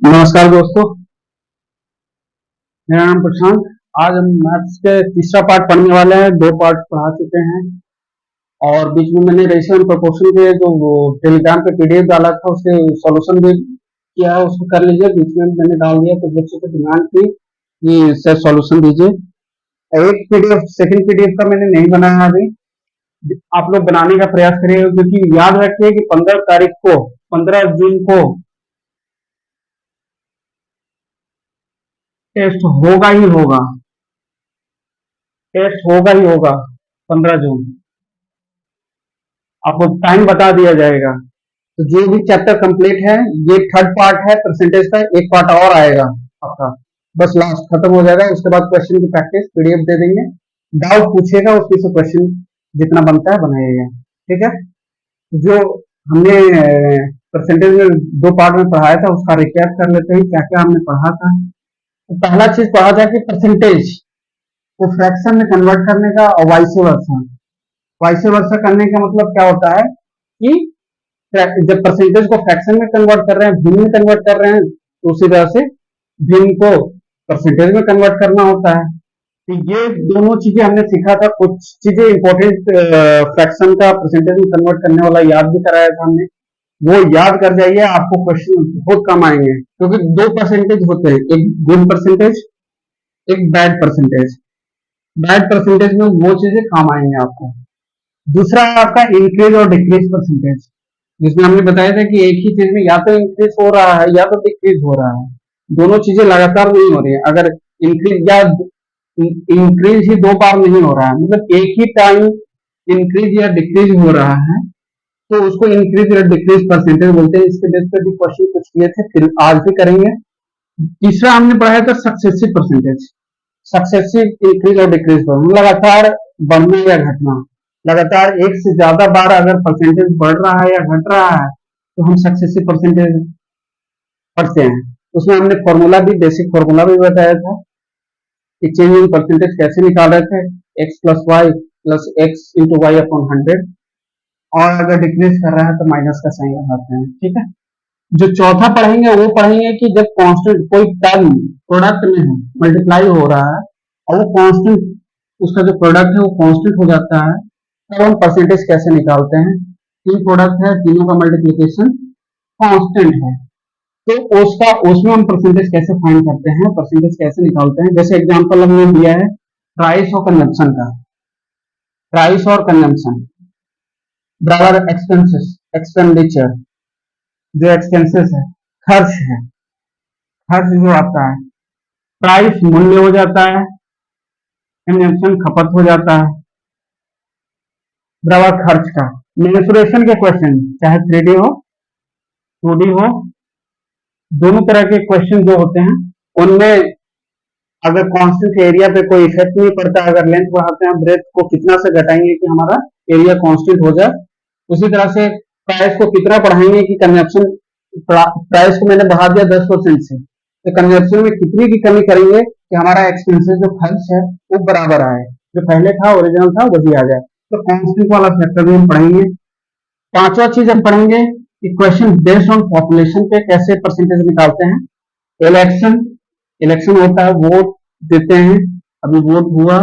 नमस्कार दोस्तों, मेरा नाम प्रशांत। आज हम मैथ्स के तीसरा पार्ट पढ़ने वाले हैं। दो पार्ट पढ़ा चुके हैं और बीच में मैंने रेशियो एंड प्रोपोर्शन के जो वो टेलीग्राम पे पीडीएफ डाला था उसके सॉल्यूशन भी किया है, उसको कर लीजिए। बीच में मैंने डाल दिया तो बच्चों से डिमांड थी कि इससे सॉल्यूशन दीजिए। एक पीडीएफ सेकंड पीडीएफ का मैंने नहीं बनाया अभी, आप लोग बनाने का प्रयास करिएगा, क्योंकि याद रखिए कि 15 जून को टेस्ट होगा ही होगा। टेस्ट होगा ही होगा 15 जून। आपको टाइम बता दिया जाएगा। तो जो भी चैप्टर कंप्लीट है, ये थर्ड पार्ट है परसेंटेज का, एक पार्ट और आएगा आपका, बस लास्ट खत्म हो जाएगा। उसके बाद क्वेश्चन की प्रैक्टिस पीडीएफ दे देंगे, डाउट पूछेगा उसमें से क्वेश्चन जितना बनता है बनाइएगा, ठीक है। जो हमने परसेंटेज में दो पार्ट में पढ़ाया था उसका रिकैप कर लेते हैं, क्या क्या हमने पढ़ा था। तो पहला चीज पढ़ा था कि परसेंटेज को फ्रैक्शन में कन्वर्ट करने का और वाइस वर्सा। वाइस वर्सा करने का मतलब क्या होता है कि जब परसेंटेज को फ्रैक्शन में कन्वर्ट कर रहे हैं, भिन्न में कन्वर्ट कर रहे हैं, तो उसी तरह से भिन्न को परसेंटेज में कन्वर्ट करना होता है। तो ये दोनों चीजें हमने सीखा था। कुछ चीजें इंपॉर्टेंट फ्रैक्शन का परसेंटेज में कन्वर्ट करने वाला याद भी कराया था हमने, वो याद कर जाइए, आपको क्वेश्चन बहुत कम आएंगे। क्योंकि दो परसेंटेज होते हैं, एक गुड परसेंटेज, एक बैड परसेंटेज। बैड परसेंटेज में वो चीजें काम आएंगे आपको। दूसरा आपका इंक्रीज और डिक्रीज परसेंटेज, जिसमें हमने बताया था कि एक ही चीज में या तो इंक्रीज हो रहा है या तो डिक्रीज हो रहा है, दोनों चीजें लगातार नहीं हो रही है। अगर इंक्रीज या इंक्रीज ही दो बार नहीं हो रहा है, मतलब एक ही टाइम इंक्रीज या डिक्रीज हो रहा है, तो उसको इंक्रीज या डिक्रीज परसेंटेज बोलते हैं। इसके बेस पे भी क्वेश्चन कुछ किए थे, फिर आज भी करेंगे। तीसरा हमने पढ़ाया था सक्सेसिव परसेंटेज। सक्सेसिव इंक्रीज और डिक्रीज पर लगातार बढ़ना या घटना, लगातार एक से ज्यादा बार अगर परसेंटेज बढ़ रहा है या घट रहा है तो हम सक्सेसिव परसेंटेज पढ़ते हैं। उसमें हमने फॉर्मूला भी, बेसिक फॉर्मूला भी बताया था कि चेंज इन परसेंटेज कैसे निकाल रहे थे, x plus y plus x into y upon 100, और अगर डिक्रीज कर रहा है तो माइनस का साइन लगाते हैं, ठीक है। जो चौथा पढ़ेंगे वो पढ़ेंगे कि जब कांस्टेंट कोई टर्म प्रोडक्ट में है, मल्टीप्लाई हो रहा है और वो कांस्टेंट, उसका जो प्रोडक्ट है वो कांस्टेंट हो जाता है, तब हम परसेंटेज कैसे निकालते हैं। तीन प्रोडक्ट है, तीनों का मल्टीप्लीकेशन कांस्टेंट है, तो उसमें हम परसेंटेज कैसे फाइंड करते हैं, परसेंटेज कैसे निकालते हैं। जैसे एग्जांपल हमने दिया है प्राइस और कंजम्पशन का। प्राइस और कंजम्पशन बराबर एक्सपेंसेस, एक्सपेंडिचर, जो एक्सपेंसेस है, खर्च है, खर्च जो आता है, प्राइस मूल्य हो जाता है, कंजम्पशन खपत हो जाता है, बराबर खर्च का। मेंसुरेशन के क्वेश्चन चाहे 3D हो 2D हो, दोनों तरह के क्वेश्चन जो होते हैं उनमें अगर कांस्टेंट एरिया पे कोई इफेक्ट नहीं पड़ता, अगर लेंथ बढ़ाते हैं, ब्रेथ को कितना से घटाएंगे कि हमारा एरिया कांस्टेंट हो जाए, उसी तरह से प्राइस को कितना बढ़ाएंगे कि कंजप्शन, प्राइस को मैंने बढ़ा दिया 10% से, तो कंजप्शन में कितनी की कमी करेंगे कि हमारा एक्सपेंसेस जो खर्च है वो बराबर आए, जो पहले था ओरिजिनल था वही आ जाए। तो कांस्टेंट वाला फैक्टर भी हम पढ़ेंगे। पांचवा चीज हम पढ़ेंगे कि क्वेश्चन बेस्ड ऑन पॉपुलेशन पे कैसे परसेंटेज निकालते हैं। इलेक्शन, इलेक्शन होता है, वोट देते हैं, अभी वोट हुआ,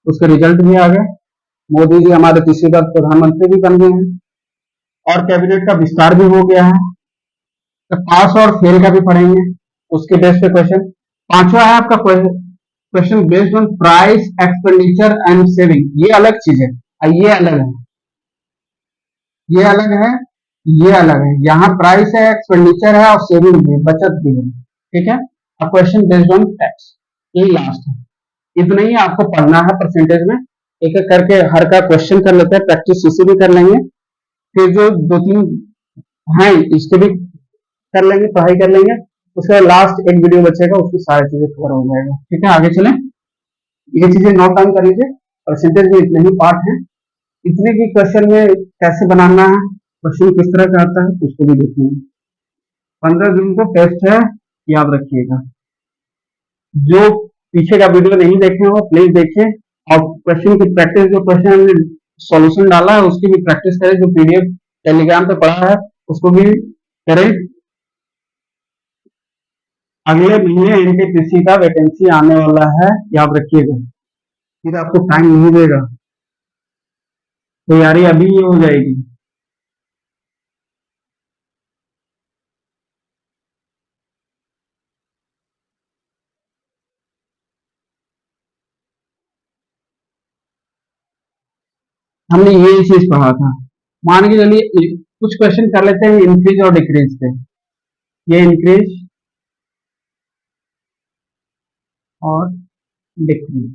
उसके रिजल्ट भी आ गए, मोदी जी हमारे तीसरी बार प्रधानमंत्री भी बन गए हैं और कैबिनेट का विस्तार भी हो गया है। तो पास और फेल का भी पढ़ेंगे, उसके बेस पे क्वेश्चन। पांचवा है आपका question based on price, expenditure and saving. ये अलग चीज है, ये अलग है, ये अलग है, ये अलग है। यहाँ प्राइस है, एक्सपेंडिचर है और सेविंग भी, बचत भी है, ठीक है। अब क्वेश्चन बेस्ड ऑन टैक्स, ये लास्ट है। इतना ही आपको पढ़ना है परसेंटेज में। एक एक करके हर का क्वेश्चन कर लेते हैं, प्रैक्टिस इसे भी कर लेंगे, फिर जो दो तीन हैं इसके भी कर लेंगे, पढ़ाई कर लेंगे। उसके बाद लास्ट एक वीडियो बचेगा, उसमें सारी चीजें कवर हो जाएगा, ठीक है। आगे चलें, ये चीजें नोट डाउन कर लीजिए। परसेंटेज में इतने ही पार्ट है, इतने की क्वेश्चन में कैसे बनाना है, क्वेश्चन किस तरह का आता है उसको भी देखेंगे। 15 जून को टेस्ट है, याद रखिएगा। जो पीछे का वीडियो नहीं देखे हो प्लीज देखें, और क्वेश्चन की प्रैक्टिस, जो क्वेश्चन हमने सॉल्यूशन डाला है उसकी भी प्रैक्टिस करें, जो पीडीएफ टेलीग्राम पे पढ़ा है उसको भी करें। अगले महीने एनटीपीसी का वैकेंसी आने वाला है, याद रखिएगा। फिर आपको टाइम नहीं देगा, तैयारी अभी ये हो जाएगी। हमने ये चीज पढ़ा था। मान के चलिए कुछ क्वेश्चन कर लेते हैं इंक्रीज और डिक्रीज पे। ये इंक्रीज और डिक्रीज,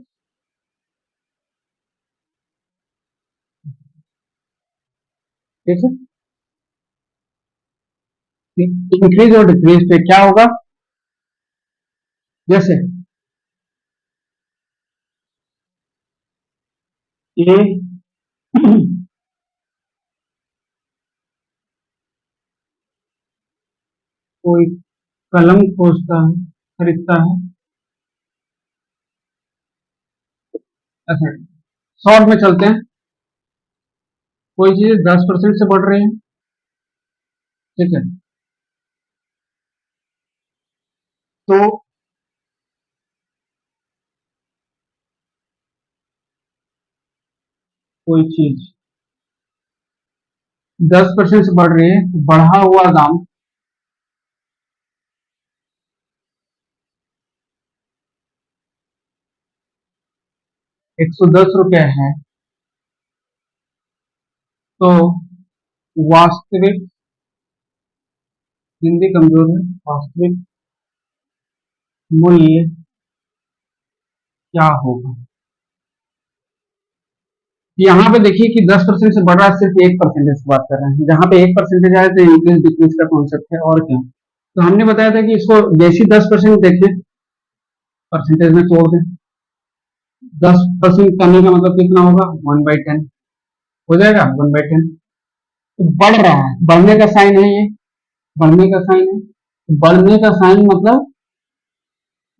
ठीक है। इंक्रीज और डिक्रीज पे क्या होगा, जैसे ए कोई कलम खोजता है, खरीदता है, ऐसा। शॉर्ट में चलते हैं, कोई चीज 10% से बढ़ रही है, ठीक है, तो कोई चीज 10% से बढ़ रही है, तो बढ़ा हुआ दाम 110 रुपया है, तो वास्तविक, हिंदी कमजोर है, वास्तविक मूल्य क्या होगा। यहाँ पे देखिए कि 10% से बढ़ रहा है, सिर्फ 1% की बात कर रहे हैं। जहां पे 1% आए तो इंक्रीज डिक्रीज का कॉन्सेप्ट है, और क्या। तो हमने बताया था कि इसको जैसी 10% देखें, परसेंटेज में तोड़ दें। 10% करने का मतलब कितना होगा, 1/10 हो जाएगा, 1/10। तो बढ़ रहा है, बढ़ने का साइन है ये, बढ़ने का साइन है। बढ़ने का साइन मतलब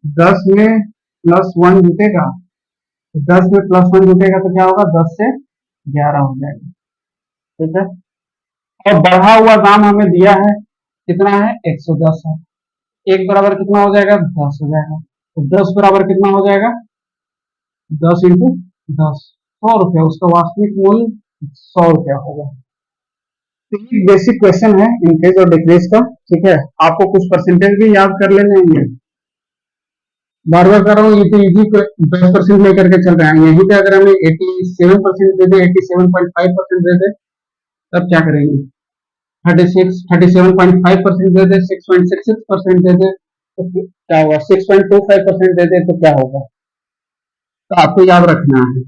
10 में +1 जुटेगा, 10 में +1 जुटेगा तो क्या होगा, 10 से 11 हो जाएगा, ठीक है। और बढ़ा हुआ दाम हमें दिया है, कितना है, 110 है। एक बराबर कितना हो जाएगा, 10 हो जाएगा। तो 10 बराबर कितना हो जाएगा, 10 × 10, 100 रुपया। उसका वास्तविक मूल्य 100 रुपया होगा। तो ये बेसिक क्वेश्चन है इंक्रीज और डिक्रीज का, ठीक है। आपको कुछ परसेंटेज भी याद कर लेने होंगे। बार बार कर रहा हूँ, ये तो इजी 10% लेकर के चल रहे हैं। यहीं पे अगर हमें 87% दे दे, 87.5% दे दे, तब क्या करेंगे। 37.5% दे दे, 6.66% दे दे, तो क्या होगा, 6.25% दे दे तो क्या होगा। तो आपको याद रखना है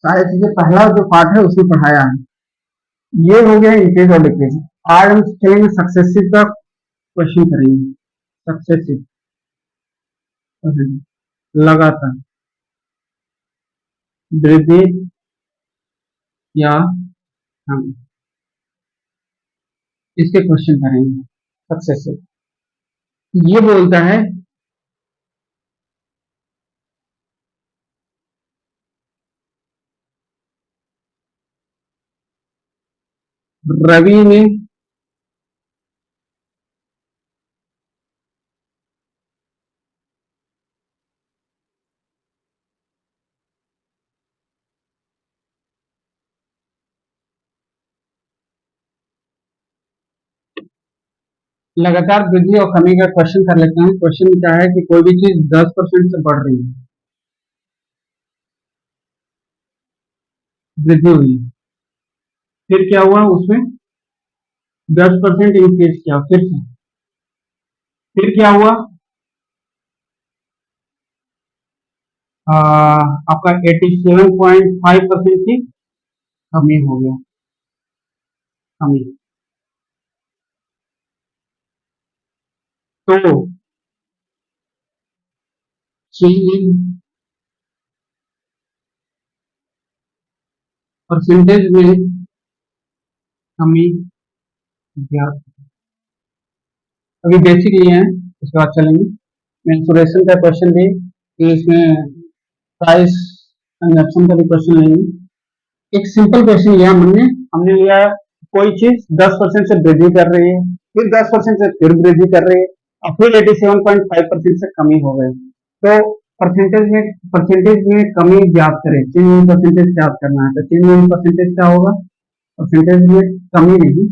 सारी चीजें, पहला जो पार्ट है उसमें पढ़ाया है। ये हो गया इंक्रीज और डिक्रीज। आज हम चलेंगे सक्सेसिव का क्वेश्चन करेंगे। सक्सेसिव, लगातार, वृद्धि या हम इसके क्वेश्चन करेंगे सक्सेसिव। ये बोलता है रवि ने लगातार वृद्धि और कमी का क्वेश्चन कर लेते हैं। क्वेश्चन क्या है कि कोई भी चीज 10% से बढ़ रही है, वृद्धि हुई, फिर क्या हुआ, उसमें 10% इंक्रीज किया, फिर से, फिर क्या हुआ, आपका 87.5% की कमी हो गया, कमी। तो चेंज इन परसेंटेज में कमी ज्ञात। अभी बेसिक लिए हैं, उसके बाद चलेंगे मेंसुरेशन का क्वेश्चन भी, कि इसमें प्राइस कंजप्शन का भी क्वेश्चन लेंगे। एक सिंपल क्वेश्चन लिया हमने लिया कोई चीज 10% से वृद्धि कर रही है, फिर 10% से फिर वृद्धि कर रही है, और फिर 87.5% से कमी हो गई। तो परसेंटेज में कमी ज्ञात करें, चेंज इन परसेंटेज ज्ञात करना है। तो चेंज इन परसेंटेज क्या होगा? परसेंटेज में कमी नहीं,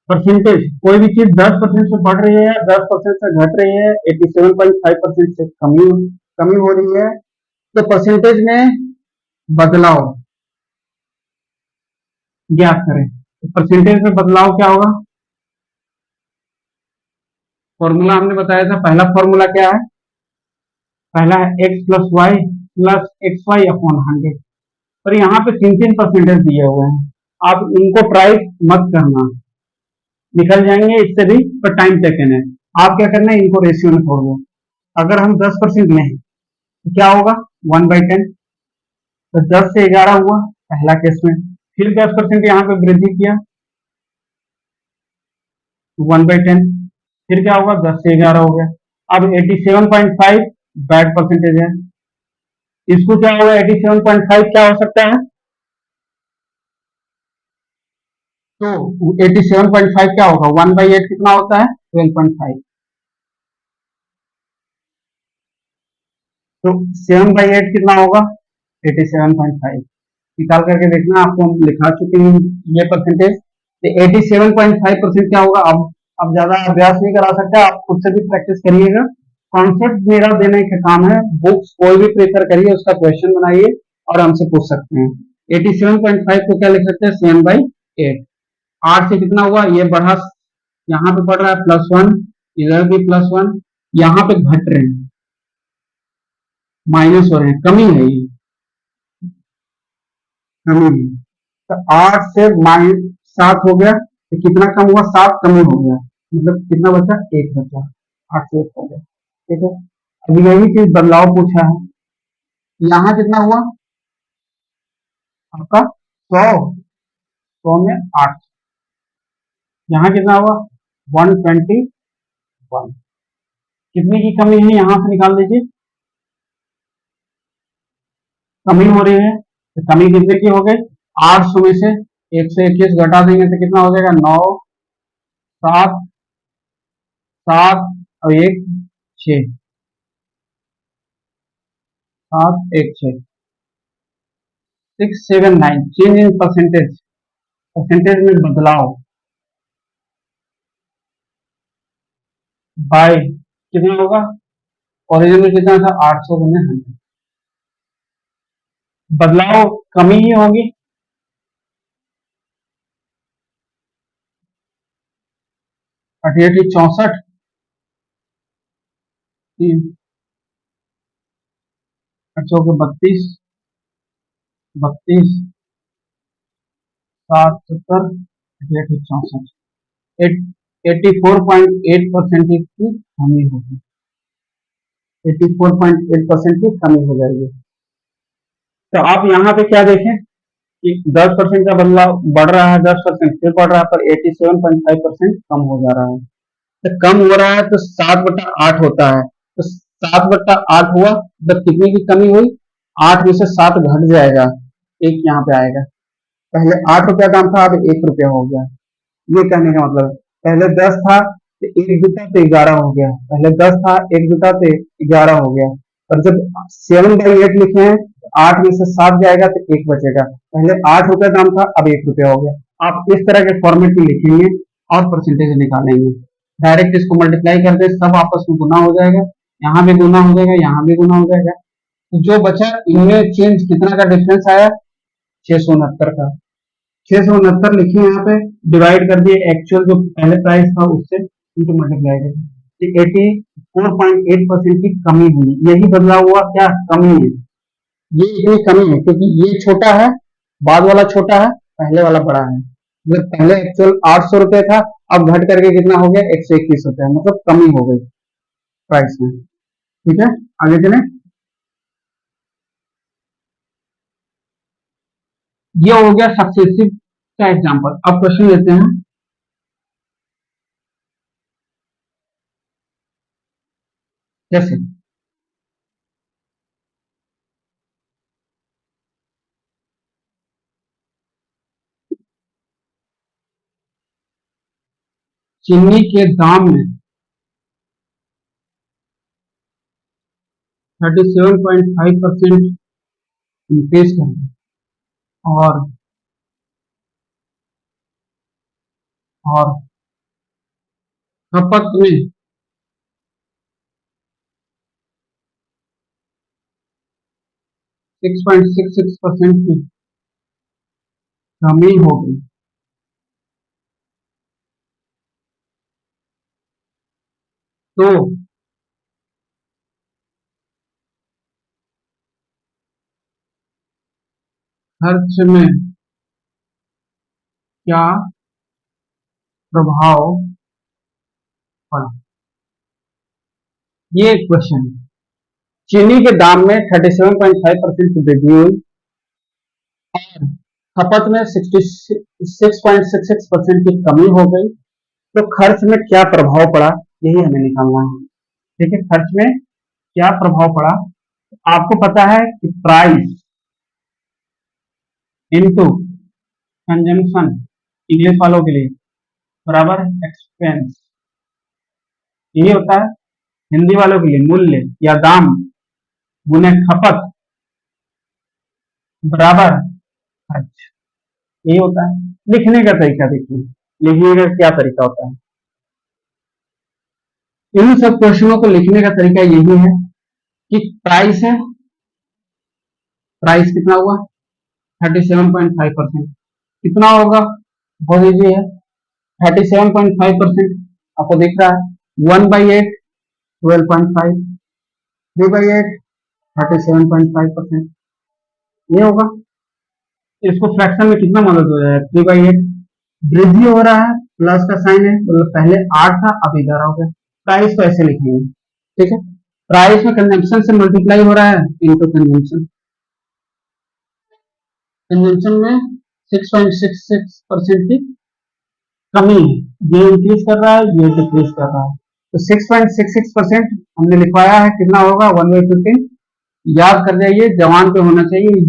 परसेंटेज कोई भी चीज 10% से बढ़ रही है, 10% से घट रही है, 87.5% से कमी कमी हो रही है, तो परसेंटेज में बदलाव ज्ञात करें। तो परसेंटेज में बदलाव क्या होगा? फॉर्मूला हमने बताया था, पहला फॉर्मूला क्या है? पहला है x plus y plus x y upon 100। पर यहाँ पे तीन तीन परसेंटेज दिए हुए हैं, आप इनको ट्राई मत करना, निकल जाएंगे इससे भी, पर टाइम टेकन है। आप क्या करना है, इनको रेशियो में तोड़ दो। अगर हम 10% लें तो क्या होगा? 1/10। तो 10 से 11 हुआ पहला केस में, फिर 10% यहाँ पे वृद्धि किया, 1/10। फिर क्या होगा? 10 से 11 हो गया। अब 87.5 बैड परसेंटेज है, इसको क्या होगा? 87.5 क्या हो सकता है? तो 87.5 क्या होगा? 1/8 कितना होता है? 12.5। तो 7/8 कितना होगा? 87.5। निकाल करके देखना, आपको हम लिखा चुके हैं ये परसेंटेज। तो 87.5% क्या होगा? अब ज्यादा अभ्यास नहीं करा सकता, आप खुद से भी प्रैक्टिस करिएगा। कॉन्सेप्ट मेरा देने का काम है, बुक्स कोई भी प्रेफर करिए, उसका क्वेश्चन बनाइए और हमसे पूछ सकते हैं। 87.5 को क्या लिख सकते हैं? 7/8। 8 से कितना हुआ? ये बढ़ा, यहाँ पे पड़ रहा है +1, इधर भी +1, यहाँ पे घट रहे हैं, माइनस हो रहे हैं, कमी है ये, कमी है। तो 8 से -7 हो गया, तो कितना कम हुआ? 7 कमी हो गया, मतलब कितना बचा? 1 बचा। 8 से 1 हो गया, ठीक है। अभी यही चीज बदलाव पूछा है, यहाँ कितना हुआ आपका? 100, 100 में 8, यहाँ कितना हुआ? 121। कितनी की कमी है यहाँ से निकाल दीजिए, कमी हो रही है, तो कमी कितने की हो गई? 800 में से 121 घटा देंगे तो कितना हो जाएगा? 9, 7, 7 और 1 6, 7 1 6, 679। चेंज इन परसेंटेज, परसेंटेज में बदलाव बाय कितना होगा? ओरिजिनल कितना था? 800 गुने 100, बदलाव कमी ही होगी। 88 64, 32, 32, 7 70, 88 64, 84.8% की कमी होगी, 84.8% की कमी हो जाएगी। तो आप यहाँ पे क्या देखें कि 10% का बदलाव बढ़ रहा है, 10% फिर बढ़ रहा है, पर 87.5% कम हो जा रहा है। तो कम हो रहा है तो 7/8 होता है, तो 7/8 हुआ तो कितने की कमी हुई? 8 में से 7 घट जाएगा, एक यहाँ पे आएगा। पहले 8 रुपया दाम था, अब 1 रुपया हो गया। ये कहने का मतलब है, पहले 10 था तो 1 जुटा तो 11 हो गया, पहले 10 था 1 जुटा तो 11 हो गया। पर जब 7/8 लिखे हैं, 8 में से 7 जाएगा तो 1 बचेगा। पहले 8 रुपया दाम था, अब 1 रुपया हो गया। आप इस तरह के फॉर्मेट में लिखेंगे और परसेंटेज निकालेंगे। डायरेक्ट इसको मल्टीप्लाई कर दे, सब आपस में गुना हो जाएगा, यहाँ भी गुना हो जाएगा, यहाँ भी गुना हो जाएगा। तो जो बचा, इनमें चेंज कितना का डिफरेंस आया? 669 का। 669 लिखिए यहाँ पे, डिवाइड कर दिए एक्चुअल जो पहले प्राइस था उससे, इंटू मल्टीप्लाई कर 84.8% की कमी हुई। यही बदलाव हुआ, क्या कमी है? ये इतनी कमी है क्योंकि ये छोटा है, बाद वाला छोटा है, पहले वाला बड़ा है। मतलब पहले एक्चुअल 800 रुपये था, अब घट करके कितना हो गया? 121 रुपया, मतलब कमी हो गई प्राइस में। ठीक है, आगे चले। ये हो गया सक्सेसिव का एग्जांपल। अब क्वेश्चन लेते हैं। जैसे चीनी के दाम में 37.5% इंक्रीज कर दिया और खपत में 6.66% की कमी हो गई। तो खर्च में क्या प्रभाव पड़ा, ये एक क्वेश्चन है। चीनी के दाम में 37.5% की वृद्धि हुई और खपत में 66.66% की कमी हो गई। तो खर्च में क्या प्रभाव पड़ा, यही हमें निकालना है। ठीक है, खर्च में क्या प्रभाव पड़ा। आपको पता है कि प्राइस इनटू कंजम्पशन, इंग्लिश वालों के लिए बराबर एक्सपेंस, यही होता है। हिंदी वालों के लिए मूल्य या दाम गुने खपत बराबर खर्च, यही होता है। लिखने का तरीका देखिए, लिखिएगा क्या तरीका होता है। इन सब क्वेश्चनों को लिखने का तरीका यही है कि प्राइस है, प्राइस कितना हुआ 37.5%, कितना होगा वो दीजिए 37.5%, आपको दिख रहा है 1/8 12.5, 3/8 37.5%, ये होगा। इसको फ्रैक्शन में कितना मदद हो जाएगा 3/8, वृद्धि हो रहा है प्लस का साइन है, मतलब पहले 8 था अब 11 हो गया। प्राइस को ऐसे लिखेंगे, ठीक है। प्राइस में कंजम्पशन से मल्टीप्लाई हो रहा है इनटू कंजम्पशन, कंजम्पशन में 6.66% की कमी है, ये इंक्रीज कर रहा है, ये डिक्रीज कर रहा है। तो 6.66% हमने लिखवाया है, कितना होगा 1/15। याद कर जाइए, जवान पे होना चाहिए,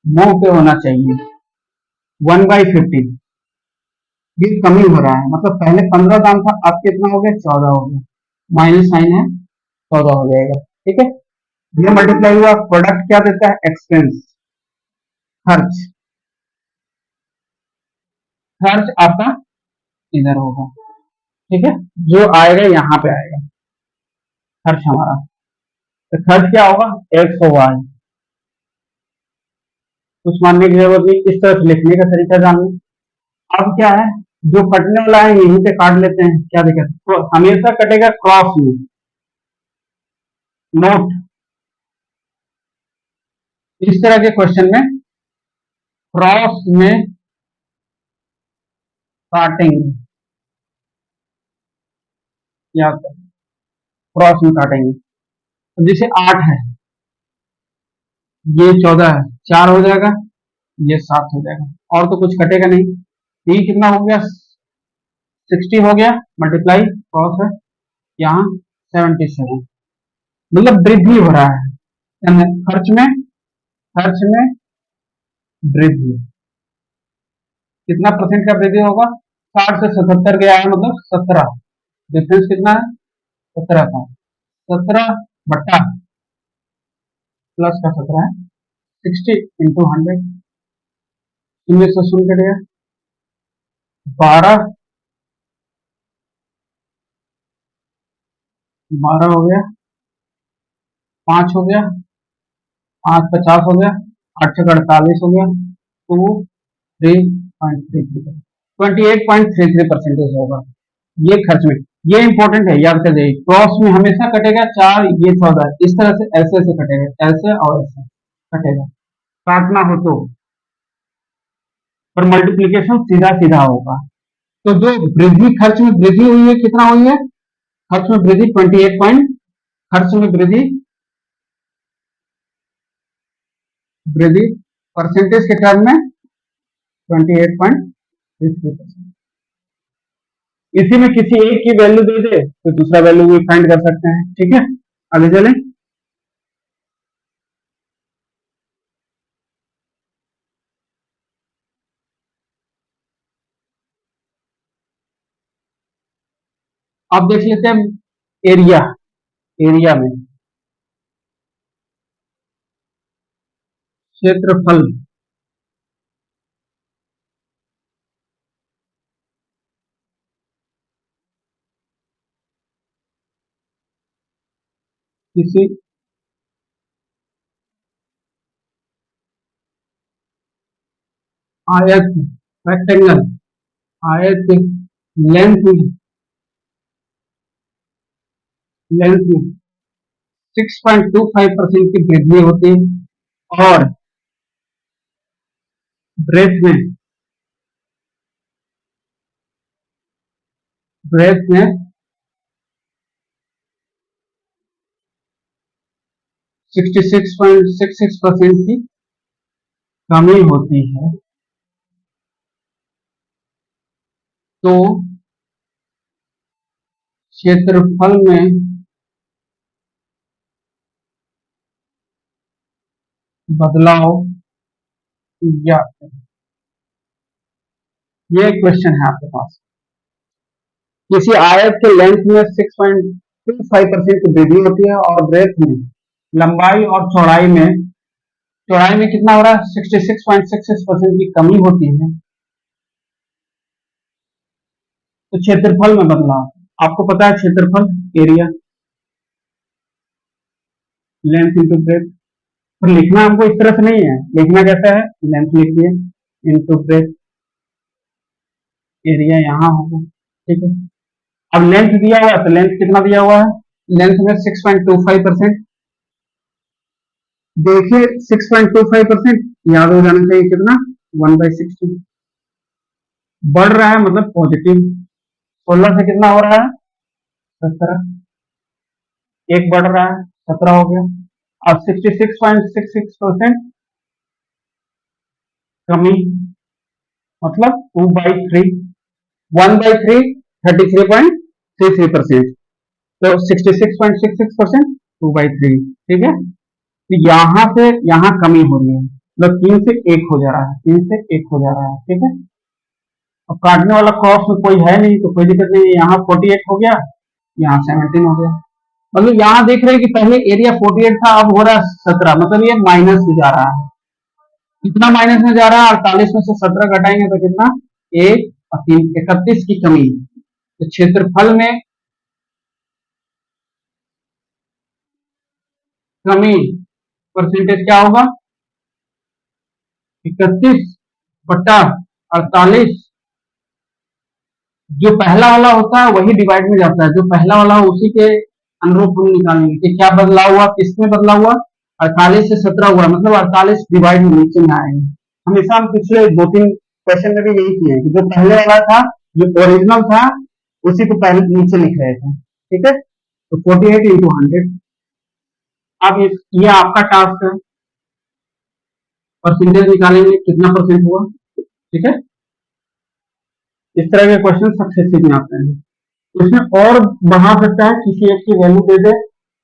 मुंह पे होना चाहिए। 1/15 ये कमी हो रहा है, मतलब पहले 15 दाम था, अब कितना हो गया 14 हो गया, माइनस साइन है 14 हो जाएगा। ठीक है, ये मल्टीप्लाई हुआ, प्रोडक्ट क्या देता है एक्सपेंस, खर्च, खर्च आपका इधर होगा। ठीक है, जो आएगा यहाँ पे आएगा खर्च हमारा। तो खर्च क्या होगा एक्स होगा, कुछ मानने की जरूरत नहीं, इस तरह से लिखने का तरीका जानना। अब क्या है, जो कटने वाला है यहीं पे काट लेते हैं, क्या दिक्कत, तो हमेशा कटेगा क्रॉस में, नोट। इस तरह के क्वेश्चन में क्रॉस में काटेंगे, याद करें क्रॉस में काटेंगे। तो जैसे 8 है, ये 14 है, 4 हो जाएगा, ये 7 हो जाएगा, और तो कुछ कटेगा नहीं। ये कितना हो गया 60 हो गया, मल्टीप्लाई क्रॉस है यहाँ 77, मतलब वृद्धि हो रहा है खर्च में, खर्च में वृद्धि, कितना परसेंट का वृद्धि होगा 60 से 77 गया है, मतलब 17, डिफरेंस कितना है 17 का, 17 बट्टा प्लस का 17 है 60 इंटू 100, शून्य से शून्य कट गया, 12 12 हो गया, 5 हो गया, 8 50 हो गया, 8 छः 48 हो गया, 28.33% होगा ये खर्च में। ये इंपॉर्टेंट है, याद कर जाइए, क्रॉस में हमेशा कटेगा 4, ये 14, इस तरह से ऐसे ऐसे कटेगा, ऐसे और ऐसे कटेगा, काटना हो तो, पर मल्टीप्लीकेशन सीधा सीधा होगा। तो जो वृद्धि खर्च में वृद्धि हुई है कितना हुई है, खर्च में वृद्धि 28 पॉइंट, खर्च में वृद्धि, वृद्धि परसेंटेज के टर्म में 28.33%। इसी में किसी एक की वैल्यू दे दे तो दूसरा वैल्यू भी फाइंड कर सकते हैं। ठीक है, आगे चलें। अब देख लेते हैं एरिया। एरिया में क्षेत्रफल, किसी आयत, रेक्टेंगल, आयत के लेंथ में, लेंथ में 6.25% की वृद्धि होती है और ब्रेथ में, ब्रेथ में 66.66% की कमी होती है। तो क्षेत्रफल में बदलाव या, ये क्वेश्चन है आपके पास। किसी आयत के लेंथ में 6.25% की वृद्धि होती है और ब्रेथ में, लंबाई और चौड़ाई में, चौड़ाई में कितना हो रहा है, 66.66% की कमी होती है। तो क्षेत्रफल में बदलाव, आपको पता है क्षेत्रफल, एरिया, लेंथ इंटू ब्रेथ। तो लिखना हमको इस तरह से नहीं है, लिखना कैसा है, लेंथ लिखिए इंटू ब्रेथ, एरिया यहाँ होगा, ठीक है। अब लेंथ दिया हुआ है तो लेंथ कितना दिया हुआ है, लेंथ में 6.25%। देखिए 6.25% याद हो जाना चाहिए कितना, 1/16। बढ़ रहा है मतलब पॉजिटिव, 16 से कितना हो रहा है, 17, एक बढ़ रहा है, 17 हो गया। अब 66.66% कमी मतलब 2/3, 1/3 33.33%, तो 66.66% 2/3, ठीक है। तो यहां से यहां कमी हो रही है, मतलब 3 से 1 हो जा रहा है, 3 से 1 हो जा रहा है, ठीक है। अब काटने वाला क्रॉस में कोई है नहीं तो कोई दिक्कत नहीं है, यहाँ 48 हो गया, यहाँ 17 हो गया। मतलब यहाँ देख रहे हैं कि पहले एरिया 48 था, अब हो रहा है 17, मतलब ये माइनस में जा रहा है। कितना माइनस में जा रहा है, 48 में से 17 घटाएंगे तो कितना, 1 और 3, 31 की कमी। तो क्षेत्रफल में कमी परसेंटेज क्या होगा, 31/48। जो पहला वाला होता है वही डिवाइड में जाता है, जो पहला वाला हो उसी के अनुरूप हम निकालेंगे कि क्या बदलाव हुआ, किसमें बदलाव हुआ, 48 से 17 हुआ, मतलब 48 डिवाइड में नीचे में आएंगे। हमेशा हम पिछले 2-3 क्वेश्चन में भी यही किए कि जो पहले वाला था, जो ओरिजिनल था, उसी को पहले नीचे लिख रहे थे, ठीक है। तो 48 × 100। अब ये आपका टास्क है, परसेंटेज निकालेंगे कितना परसेंट हुआ, ठीक है। इस तरह के क्वेश्चन सक्सेसिव में आते हैं। इसमें और बढ़ा सकता है, किसी एक की वैल्यू दे दे,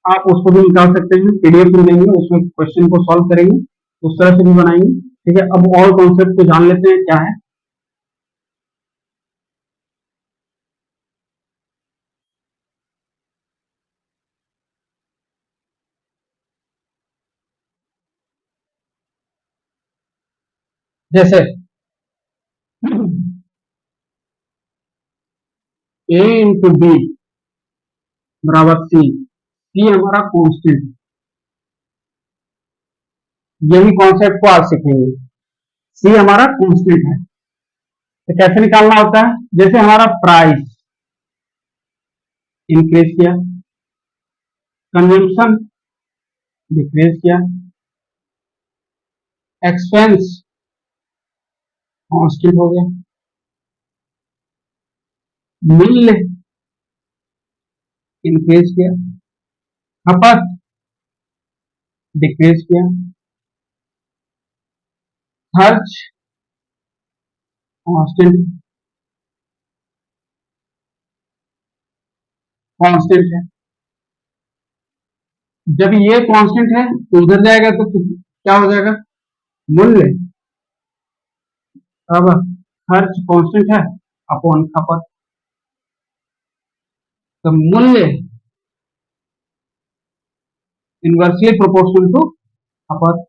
आप उसको भी निकाल सकते हैं, पीडीएफ में लेंगे, उसमें क्वेश्चन को सॉल्व करेंगे, उस तरह से भी बनाएंगे, ठीक है। अब और कॉन्सेप्ट को जान लेते हैं क्या है। जैसे ए इंटू बी बराबर सी, सी हमारा कॉन्स्टेंट, यही कॉन्सेप्ट को आप सीखेंगे। सी हमारा कॉन्स्टेंट है, तो कैसे निकालना होता है, जैसे हमारा प्राइस इंक्रीज किया, कंजम्पशन डिक्रीज किया, एक्सपेंस कांस्टेंट हो गया, मूल्य इंक्रीज किया, खपत डिक्रीज किया, खर्च कांस्टेंट, कांस्टेंट है। जब ये कांस्टेंट है तो उधर जाएगा तो क्या हो जाएगा, मूल्य, अब खर्च कांस्टेंट है अपॉन खपत, तो मूल्य इनवर्सली प्रोपोर्शनल टू खपत।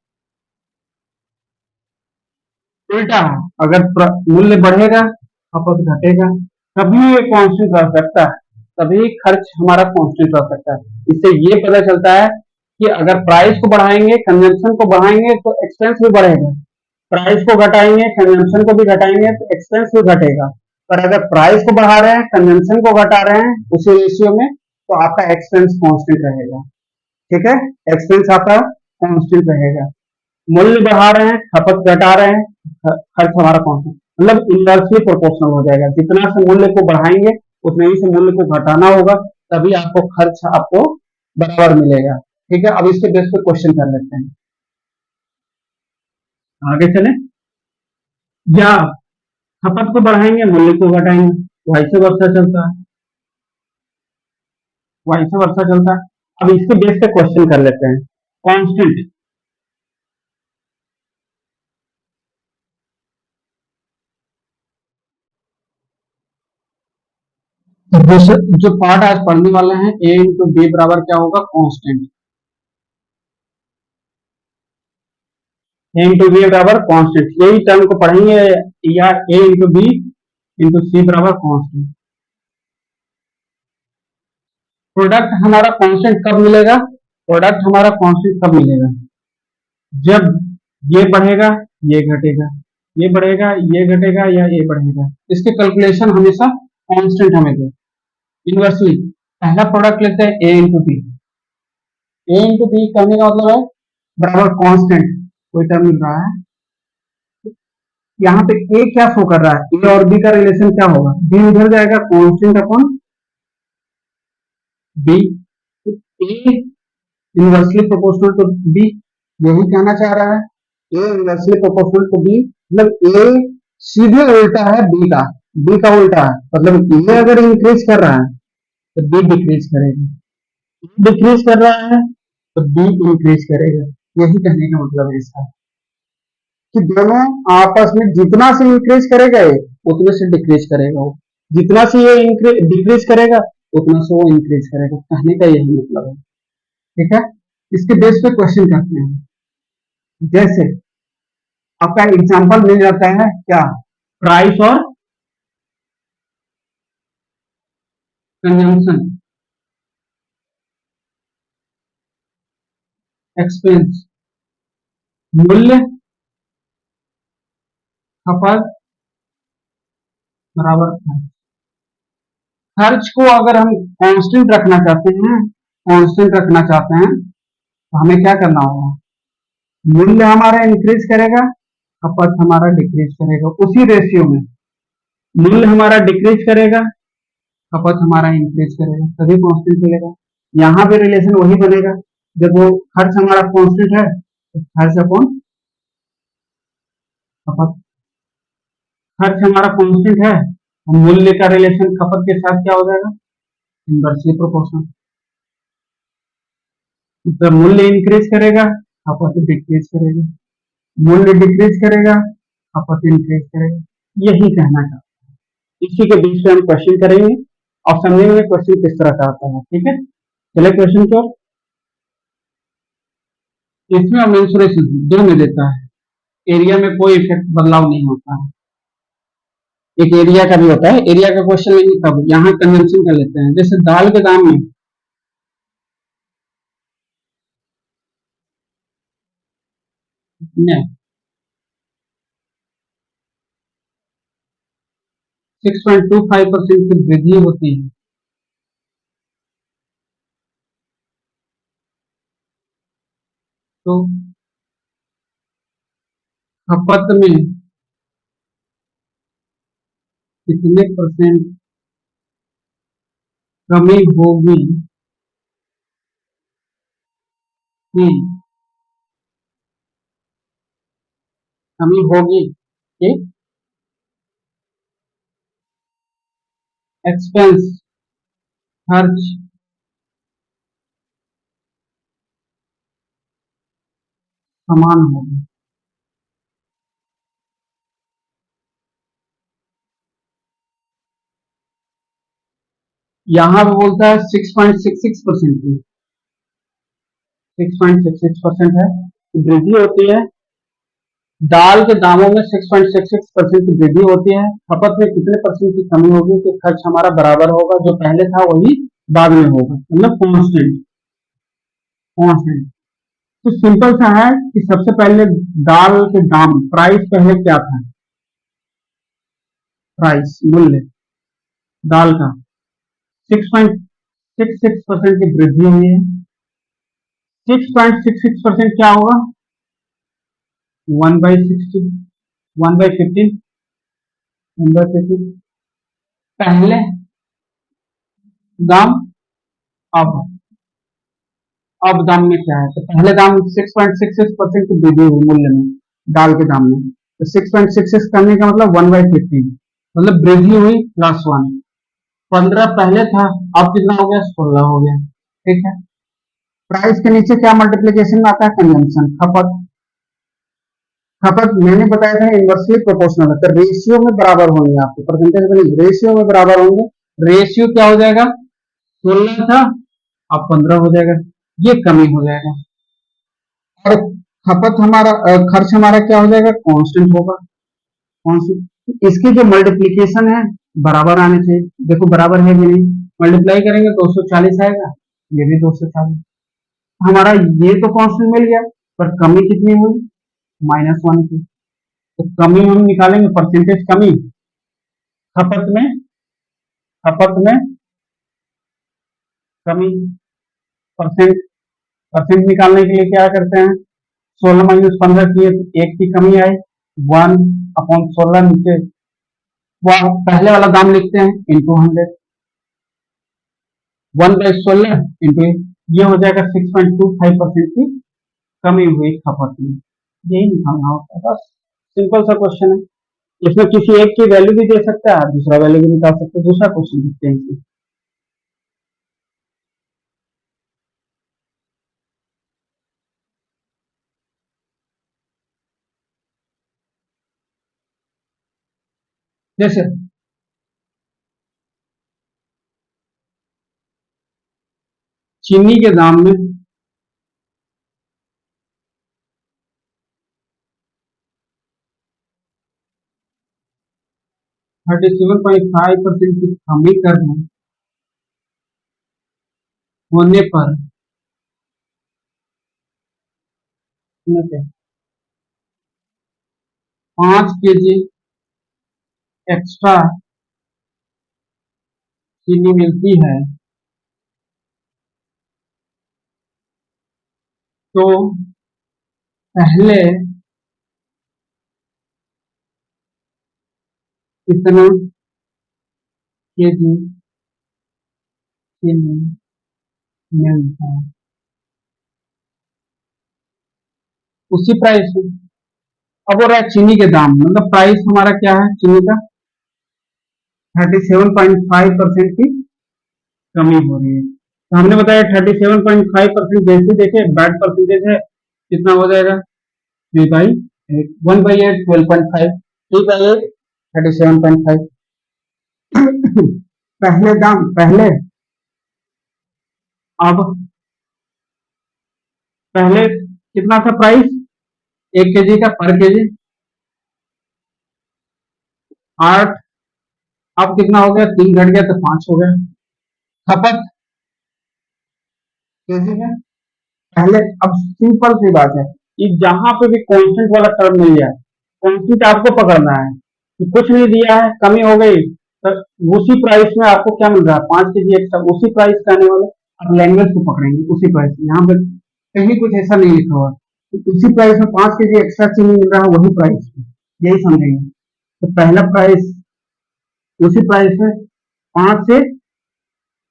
उल्टा है, अगर मूल्य बढ़ेगा खपत घटेगा, तभी ये कांस्टेंट रह सकता है, तभी खर्च हमारा कांस्टेंट रह सकता है। इससे ये पता चलता है कि अगर प्राइस को बढ़ाएंगे, कंजम्पशन को बढ़ाएंगे तो एक्सपेंस भी बढ़ेगा, प्राइस को घटाएंगे, कंजम्पशन को भी घटाएंगे तो एक्सपेंस भी घटेगा। पर अगर प्राइस को बढ़ा रहे हैं, कंजम्पशन को घटा रहे हैं उसी रेशियो में, तो आपका एक्सपेंस कांस्टेंट रहेगा। ठीक है, एक्सपेंस आपका कांस्टेंट रहेगा। मूल्य बढ़ा रहे हैं, खपत घटा रहे हैं, खर्च हमारा कांस्टेंट, मतलब इनवर्सली प्रोपोर्शनल हो जाएगा। जितना से मूल्य को बढ़ाएंगे उतने ही से मूल्य को घटाना होगा, तभी आपको खर्च आपको बराबर मिलेगा। ठीक है, अब इसके बेस पे क्वेश्चन कर लेते हैं, आगे चले। या खपत को बढ़ाएंगे, मूल्य को घटाएंगे, वैसे वर्षा चलता है, वैसे वर्षा चलता है। अब इसके बेस पे क्वेश्चन कर लेते हैं। कांस्टेंट, जो पार्ट आज पढ़ने वाले हैं, ए इंटू बी बराबर क्या होगा, कांस्टेंट। ए इंटू बी बराबर कांस्टेंट, यही टर्म को पढ़ेंगे, या ए इंटू बी इंटू सी बराबर कांस्टेंट। प्रोडक्ट हमारा कांस्टेंट कब मिलेगा, प्रोडक्ट हमारा कांस्टेंट कब मिलेगा, जब ये बढ़ेगा ये घटेगा, ये बढ़ेगा ये घटेगा, या ये बढ़ेगा। इसके कैलकुलेशन हमेशा कांस्टेंट हमें दे। इनवर्सली पहला प्रोडक्ट लेते हैं ए इंटू बी, ए इंटू बी करने का मतलब है बराबर कांस्टेंट, कोई टर्म मिल रहा है यहाँ पे, ए क्या शो कर रहा है, ए और बी का रिलेशन क्या होगा, बी उधर जाएगा, constant upon B, A inversely proportional to B, यही कहना चाह रहा है, A inversely proportional to B, मतलब ए सीधे उल्टा है बी का, बी का उल्टा है, मतलब ए अगर इंक्रीज कर रहा है तो बी डिक्रीज करेगा, डिक्रीज कर रहा है तो बी इंक्रीज करेगा। यही कहने का मतलब है इसका, कि दोनों आपस में जितना से इंक्रीज करेगा ये, उतने से डिक्रीज करेगा वो, जितना से ये डिक्रीज करेगा उतना से वो इंक्रीज करेगा, कहने का यही मतलब है। ठीक है, इसके बेस पे क्वेश्चन करते हैं। जैसे आपका एग्जांपल मिल जाता है क्या, प्राइस और कंजम्पशन, एक्सपेंस, मूल्य, खपत बराबर खर्च। खर्च को अगर हम कांस्टेंट रखना चाहते हैं, कांस्टेंट रखना चाहते हैं तो हमें क्या करना होगा, मूल्य हमारा इंक्रीज करेगा, खपत हमारा डिक्रीज करेगा, उसी रेशियो में मूल्य हमारा डिक्रीज करेगा, खपत हमारा इंक्रीज करेगा, तभी कांस्टेंट मिलेगा। यहाँ पे रिलेशन वही बनेगा, जब वो खर्च हमारा कांस्टेंट है तो खर्च अपॉन खपत, खर्च हमारा कांस्टेंट है, मूल्य का रिलेशन खपत के साथ क्या हो जाएगा, इनवर्सली प्रोपोर्शनल। जब मूल्य इंक्रीज करेगा खपत डिक्रीज करेगा, मूल्य डिक्रीज करेगा खपत इंक्रीज करेगा, यही कहना चाहता है। इसी के बीच में हम क्वेश्चन करेंगे और समझेंगे क्वेश्चन किस तरह का आता है। ठीक है, चले क्वेश्चन को। इसमें मेंसुरेशन दो में देता है, एरिया में कोई इफेक्ट बदलाव नहीं होता है, एक एरिया का भी होता है, एरिया का क्वेश्चन लेंगे तब। यहाँ कन्वेंशन कर लेते हैं, जैसे दाल के दाम में ने 6.25% की वृद्धि होती है, तो खपत में कितने परसेंट कमी होगी कि, कमी होगी कि एक्सपेंस, खर्च समान होगा। यहाँ पे बोलता है 6.66% की, 6.66% है वृद्धि होती है। दाल के दामों में 6.66% की वृद्धि होती है। खपत में कितने परसेंट की कमी होगी कि खर्च हमारा बराबर होगा, जो पहले था वही बाद में होगा, मतलब कांस्टेंट। कांस्टेंट तो सिंपल सा है कि सबसे पहले दाल के दाम, प्राइस पहले क्या था, प्राइस मूल्य दाल का 6.66% की वृद्धि हुई है। 6.66% क्या होगा, 1/60, 1/15, 1/15 पहले दाम। अब अब दाम में क्या है, तो पहले दाम 6.66% की वृद्धि हुई मूल्य में, दाल के दाम में। तो 6.66 करने का मतलब 1/15, मतलब वृद्धि हुई +1। 15 पहले था, अब कितना हो गया, 16 हो गया। ठीक है। प्राइस के नीचे क्या मल्टीप्लीकेशन में आता है, कंजम्पशन, खपत। खपत मैंने बताया था इनवर्सली प्रोपोर्शनल है, तो रेशियो में बराबर होंगे आपके, परसेंटेज में नहीं, रेशियो में बराबर होंगे। रेशियो क्या हो जाएगा, 16 था अब 15 हो जाएगा, ये कमी हो जाएगा। और खपत हमारा खर्च हमारा क्या हो जाएगा, कांस्टेंट होगा, कांस्टेंट। इसकी जो मल्टीप्लीकेशन है बराबर आने चाहिए, देखो बराबर है कि नहीं, मल्टीप्लाई करेंगे 240 आएगा, ये भी 240। हमारा ये तो कांस्टेंट मिल गया, पर कमी कितनी हुई, -1 की। तो कमी हम निकालेंगे, परसेंटेज कमी खपत में, खपत में कमी, परसेंट, परसेंट निकालने के लिए क्या करते हैं, 16 - 15 किए तो 1 की कमी आई, 1/16 नीचे पहले वाला दाम लिखते हैं, इंटू 100, 1/16 इंटू, ये हो जाएगा 6.25% की कमी हुई खपत में। यही निकालना होता है बस, सिंपल सा क्वेश्चन है। इसमें किसी एक की वैल्यू भी दे सकता है, दूसरा वैल्यू भी निकाल सकते हैं। दूसरा क्वेश्चन देखते हैं इसमें। जैसे चीनी के दाम में 37.5% की कमी करने होने पर 5 kg एक्स्ट्रा चीनी मिलती है, तो पहले कितना केजी चीनी मिलता है उसी प्राइस में। अब हो रहा है चीनी के दाम, मतलब प्राइस हमारा क्या है चीनी का, 37.5% की कमी हो रही है। तो हमने बताया 37.5% जैसे देखे बैड परसेंटेज है, कितना हो जाएगा, 3/8, 1/8 12.5, 3/8 37.5। पहले दाम पहले, अब पहले कितना था प्राइस, 1 kg का पर केजी 8, अब कितना हो गया, 3 घट गया तो 5 हो गया। खपत केजी में पहले, अब सिंपल सी बात है कि जहां पे भी कांस्टेंट वाला टर्म मिल जाए, कांस्टेंट आपको पकड़ना है कि कुछ नहीं दिया है, कमी हो गई, तो उसी प्राइस में आपको क्या मिल रहा है, 5 kg एक्स्ट्रा, उसी प्राइस का आने वाला। अब लैंग्वेज को पकड़ेंगे उसी प्राइस में, यहाँ पे कहीं कुछ ऐसा नहीं लिखा हुआ, तो उसी प्राइस में 5 kg एक्स्ट्रा चीनी मिल रहा है, वही प्राइस में, यही समझेंगे। तो पहला प्राइस उसी प्राइस में 5 से,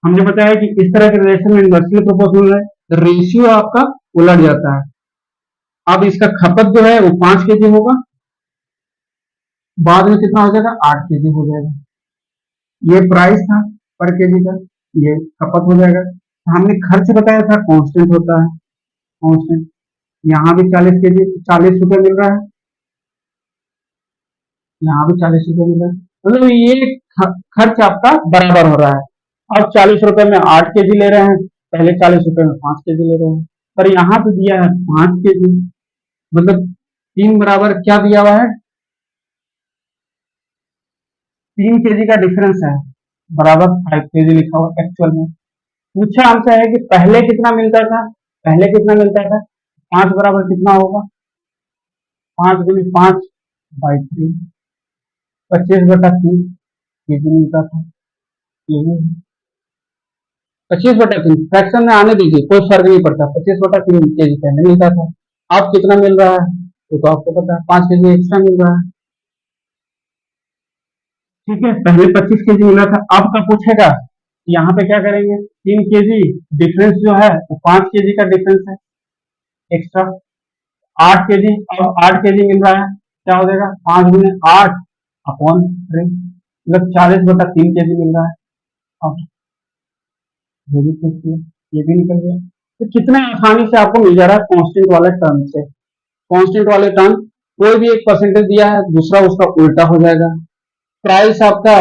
हमने बताया कि इस तरह के रिलेशन में इनवर्सली प्रोपोर्शनल है, तो रेशियो आपका उलट जाता है। अब इसका खपत जो है वो 5 kg होगा, बाद में कितना हो जाएगा, 8 kg हो जाएगा। ये प्राइस था पर केजी का, ये खपत हो जाएगा। हमने खर्च बताया था कांस्टेंट होता है, कांस्टेंट। यहाँ भी 40 kg 40 रुपए मिल रहा है, यहाँ भी 40 रुपए मिल रहा है, मतलब ये खर्च आपका बराबर हो रहा है। अब 40 रुपए में 8 kg ले रहे हैं, पहले 40 रुपए में 5 kg ले रहे हैं, पर यहाँ पे दिया है 5 kg, मतलब 3 बराबर क्या दिया हुआ है, 3 kg का डिफरेंस है, बराबर 5 kg लिखा हुआ एक्चुअल में। पूछा हमसे है कि पहले कितना मिलता था, पहले कितना मिलता था, 5 बराबर कितना होगा, 5 × 5/3, 25/3 kg मिलता था, यही 25/3 फ्रैक्शन में आने दीजिए, कोई फर्क नहीं पड़ता, 25/3 kg पहले मिलता था, अब कितना मिल रहा है तो आपको पता है, 5 kg एक्स्ट्रा मिल रहा है, ठीक है, पहले 25 kg मिला था, अब का पूछेगा, यहाँ पे क्या करेंगे, 3 kg डिफरेंस जो है वो 5 kg का डिफरेंस है एक्स्ट्रा, 8 kg, अब 8 kg मिल रहा है, क्या हो जाएगा, 5×8/3, मतलब 40/3 kg मिल रहा है। अब ये भी पूछ लिया, ये भी निकल गया, तो कितने आसानी से आपको मिल जा रहा है कांस्टेंट वाले टर्म से, कांस्टेंट वाले टर्म कोई भी एक परसेंटेज दिया है, दूसरा उसका उल्टा हो जाएगा, प्राइस आपका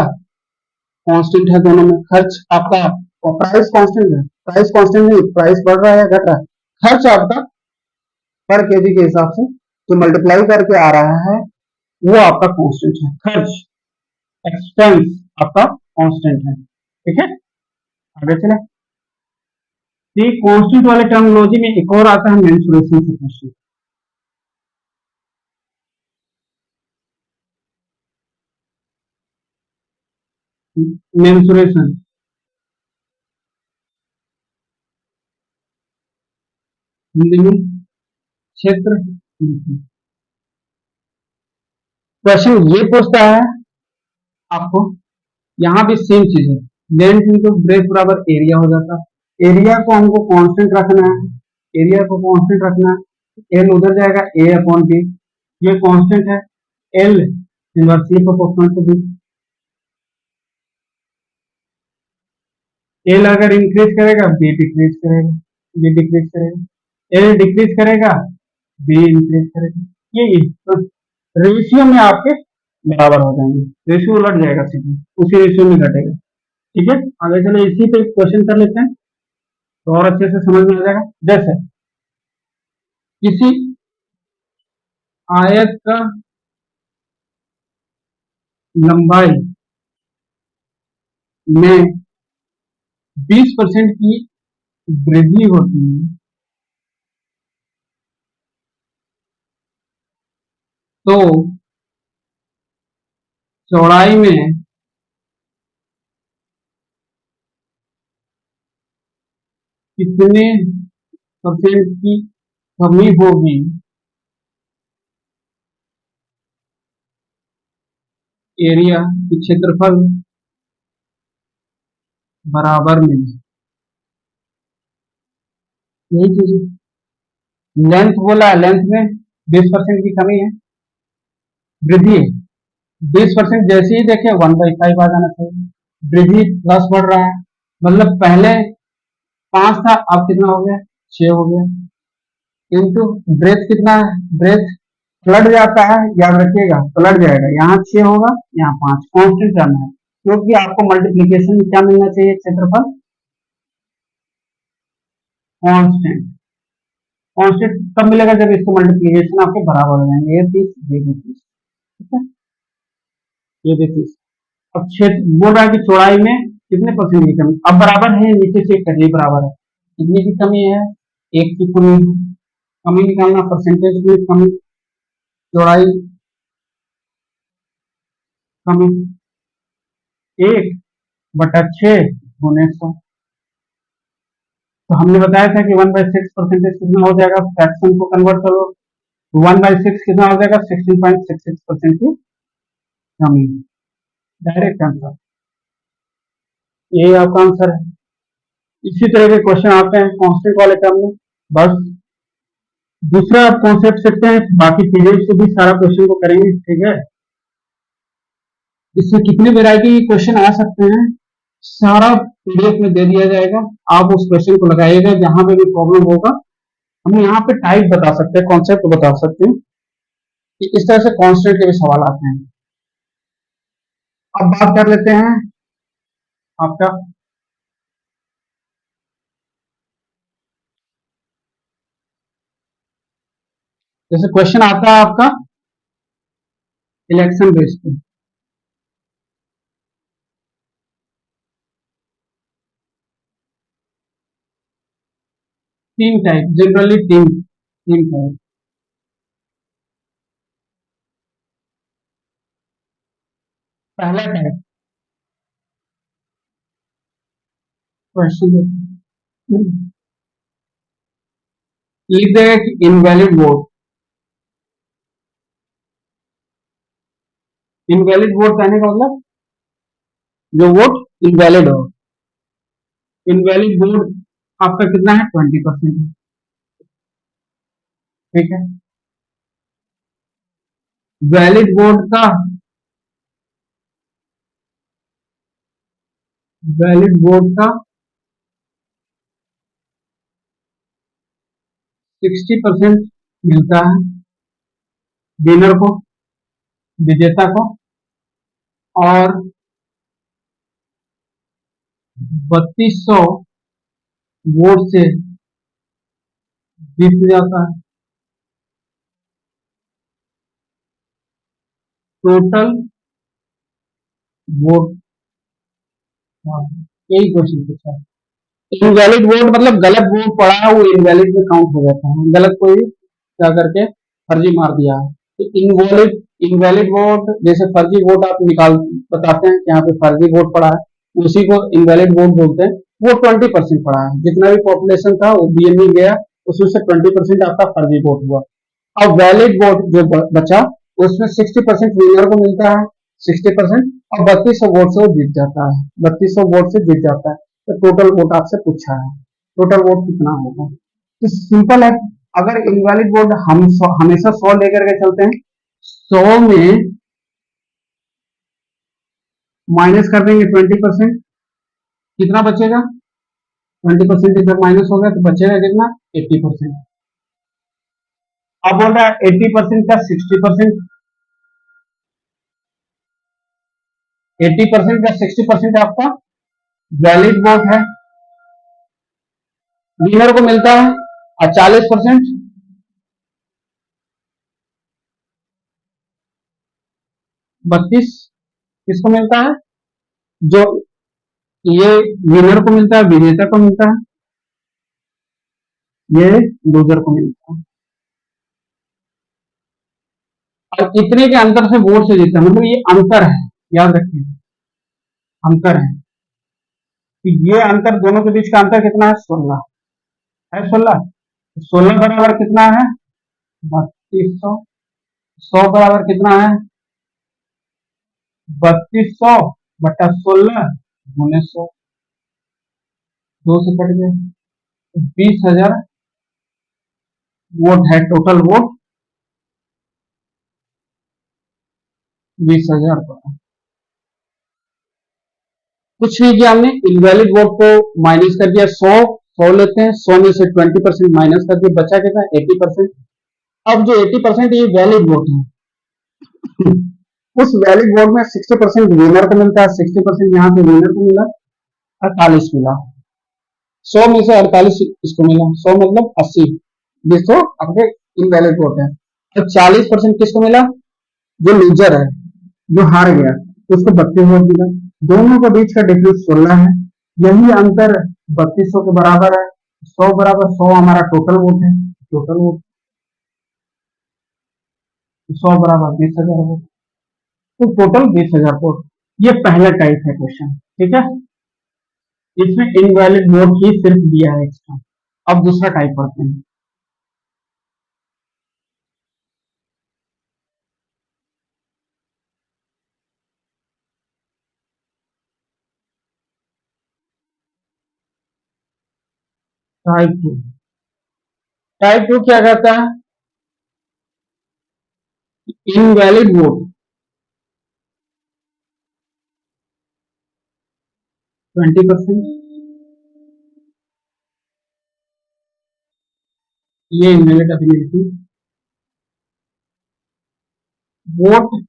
कांस्टेंट है दोनों में, खर्च आपका, और प्राइस कांस्टेंट है, प्राइस कांस्टेंट नहीं, प्राइस बढ़ रहा है या घट रहा है, खर्च आपका पर केजी के हिसाब से जो मल्टीप्लाई करके आ रहा है वो आपका कांस्टेंट है, खर्च एक्सपेंस आपका कांस्टेंट है, ठीक है, आगे चले। ये कांस्टेंट वाले टर्मिनोलॉजी में एक और आता है मेंसुरेशन से क्वेश्चन, मेंसुरेशन, हिंदी में क्षेत्र, क्वेश्चन ये पूछता है आपको, यहाँ भी सेम चीज है, लेंथ इंटू ब्रेथ बराबर एरिया हो जाता है, एरिया को हमको कांस्टेंट रखना है, एरिया को कांस्टेंट रखना है, एल उधर जाएगा A/B, ये कांस्टेंट है, L inversely proportional to B, L अगर इंक्रीज करेगा बी डिक्रीज करेगा, बी डिक्रीज करेगा, एल डिक्रीज करेगा बी इंक्रीज करेगा, ये रेशियो में आपके बराबर हो जाएंगे, रेशियो उलट जाएगा सीधे, उसी रेशियो में घटेगा, ठीक है, आगे चलो इसी पे क्वेश्चन कर लेते हैं तो और अच्छे से समझ में आ जाएगा। जैसे किसी आयत का लंबाई में 20% की वृद्धि होती है तो चौड़ाई में कितने परसेंट की कमी होगी एरिया की क्षेत्रफल बराबर में, यही चीज, लेंथ बोला है, लेंथ में 20% की कमी है, वृद्धि है 20%, जैसे ही देखे 1/5 आ जाना चाहिए, वृद्धि प्लस बढ़ रहा है, मतलब पहले 5 था अब कितना हो गया 6 हो गया, इंटू ब्रेथ कितना है, ब्रेथ पलट जाता है, याद रखिएगा पलट जाएगा, यहाँ 6 होगा यहाँ 5, कांस्टेंट रहना है, क्योंकि आपको मल्टीप्लीकेशन में क्या मिलना चाहिए, क्षेत्रफल कांस्टेंट, कांस्टेंट कब मिलेगा जब इसको मल्टीप्लीकेशन आपके बराबर हो जाएंगे, ये 30 ये भी 30, ठीक है, ये भी 30, अब क्षेत्र बोल रहा है कि चौड़ाई में कितने परसेंट की कमी, अब बराबर है नीचे से करिए, बराबर है कितने की कमी है, 1 की कमी, कमी निकालना परसेंटेज में कमी, चौड़ाई कमी 1/6 × 100, तो हमने बताया था कि 1/6 परसेंटेज कितना हो जाएगा, फ्रैक्शन को कन्वर्ट करो, 1/6 कितना हो जाएगा, 16.66% की कमी, डायरेक्ट आंसर, ये आपका आंसर है। इसी तरह के क्वेश्चन आते हैं कांस्टेंट वाले टर्म में, बस दूसरा आप कॉन्सेप्ट सीखते हैं, बाकी पीरियड से भी सारा क्वेश्चन को करेंगे, ठीक है, इससे कितने वैरायटी के क्वेश्चन आ सकते हैं सारा पीडीएफ में दे दिया जाएगा, आप उस क्वेश्चन को लगाइएगा, जहां पे भी प्रॉब्लम होगा हम यहाँ पे टाइप बता सकते हैं, कॉन्सेप्ट बता सकते हैं कि इस तरह से कांस्टेंट के भी सवाल आते हैं। अब बात कर लेते हैं आपका जैसे क्वेश्चन आता है आपका इलेक्शन बेस्ड पे, तीन टाइप, जनरली तीन तीन टाइप। पहला टाइप क्वेश्चन लिख देगा कि इनवैलिड वोट। इनवैलिड वोट कहने का मतलब जो वोट इनवैलिड हो। इनवैलिड वोट आपका कितना है, 20%। ठीक है। वैलिड वोट का, वैलिड वोट का 60% मिलता है विनर को, विजेता को, और 3200 वोट से जीत जाता है। टोटल वोट, यही क्वेश्चन पूछा है। इनवैलिड वोट मतलब गलत वोट पड़ा है, वो इनवैलिड में काउंट हो जाता है। गलत कोई क्या करके फर्जी मार दिया है तो इनवैलिड, इनवैलिड वोट जैसे फर्जी वोट आप निकाल बताते हैं कि यहाँ पे फर्जी वोट पड़ा है, उसी को इनवैलिड वोट बोलते हैं। वो 20% पड़ा है, जितना भी पॉपुलेशन था वो बीएमई गया, उसमें से 20% आपका फर्जी वोट हुआ। अब वैलिड वोट जो बचा उसमें 60% विनर को मिलता है, 60%, और 3200 वोट से वो जीत जाता है, 3200 वोट से जीत जाता है। तो टोटल वोट आपसे पूछा है, टोटल वोट कितना होगा। तो सिंपल है, अगर इनवैलिड वोट हम हमेशा 100 लेकर के चलते हैं, 100 में माइनस कर देंगे 20%, कितना बचेगा, 20% इधर माइनस हो गया तो बचेगा कितना, 80%। अब बोल रहा है 80% का 60%, 80% का 60% आपका वैलिड वोट है, विनर को मिलता है। और 40% 32 किसको मिलता है, जो ये विनर को मिलता है, विजेता को मिलता है, ये लूजर को मिलता है। और इतने के अंतर से वोट से जीतता है, मतलब ये अंतर है, याद रखिए अंतर है। तो ये अंतर, दोनों के बीच का अंतर कितना है, 16 है। 16, 16 बराबर कितना है, 3200। 100 बराबर कितना है, 3200 बटा 16 गुने 100, 2 से कट गए, 20,000 वोट है टोटल वोट, 20,000 का। कुछ नहीं किया हमने, इनवैलिड वोट को माइनस कर दिया, 100 100 लेते हैं, 100 में से 20% माइनस कर दिया, बचा कितना, 80%। अब जो 80% ये वैलिड वोट है, उस वैलिड वोट में 60% विनर को मिलता है, 60% यहाँ पे विनर को मिला, 48 मिला। 100 में से 48 इसको मिला, 100 मतलब 80, जिसको अपने इनवैलिड वोट है। तो 40% किसको मिला, जो लूजर है, जो हार गया, उसको 32 वोट मिला। दोनों के बीच का डिफरेंस 16 है, यही अंतर 3200 के बराबर है। 100 बराबर 100 हमारा टोटल वोट है, टोटल वोट 100 बराबर 20,000 वोट, तो टोटल 20,000 वोट। ये पहला टाइप है क्वेश्चन, ठीक है, इसमें इनवैलिड वोट ही सिर्फ दिया है एक्स्ट्रा। अब दूसरा टाइप पढ़ते हैं। टाइप टू, टाइप टू क्या कहता है, इनवैलिड वोट 20%, ये इनवैलिड वोट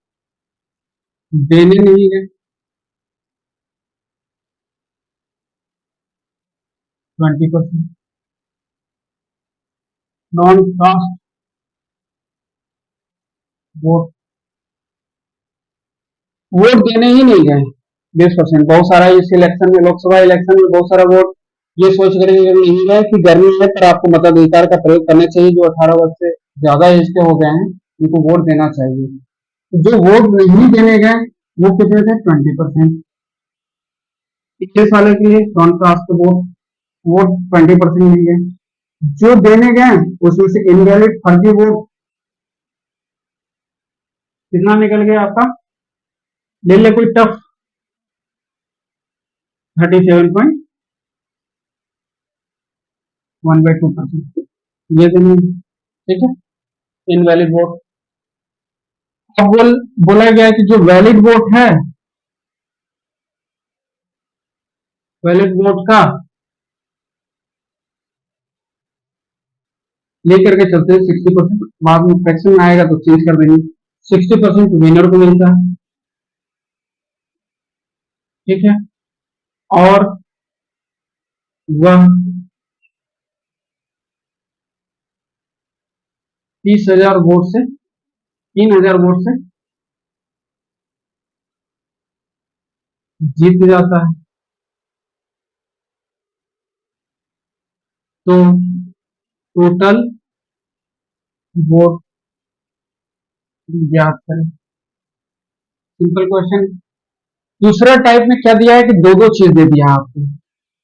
देने नहीं गए 20%, नॉन कास्ट वोट वोट देने ही नहीं गए 20%। बहुत सारा इस इलेक्शन में, लोकसभा इलेक्शन में बहुत सारा वोट ये सोच कर नहीं गए कि गर्मी है पर आपको मताधिकार का प्रयोग करना चाहिए, जो 18 वर्ष से ज्यादा एज के हो गए हैं उनको वोट देना चाहिए। जो वोट नहीं देने गए वो कितने थे? 20%। पिछले साल के लिए कॉन्ट्रास्ट वोट वोट 20% नहीं गए। जो देने गए उसमें से इनवैलिड फर्जी वोट कितना निकल गया आपका? ले ले कोई टफ, 37.1/2%। ये देने, ठीक है, इनवैलिड वोट। अब बोला गया कि जो वैलिड वोट है, वैलिड वोट का लेकर के चलते हैं 60%। बाद में फ्रैक्शन में आएगा तो चेंज कर देंगे। 60% विनर को मिलता है, ठीक है। और वह 30,000 वोट से, 3,000 वोट से जीत जाता है। तो टोटल वोट ज्ञात करें। Simple question. दूसरा टाइप में क्या दिया है कि दो दो चीज दे दिया आपको।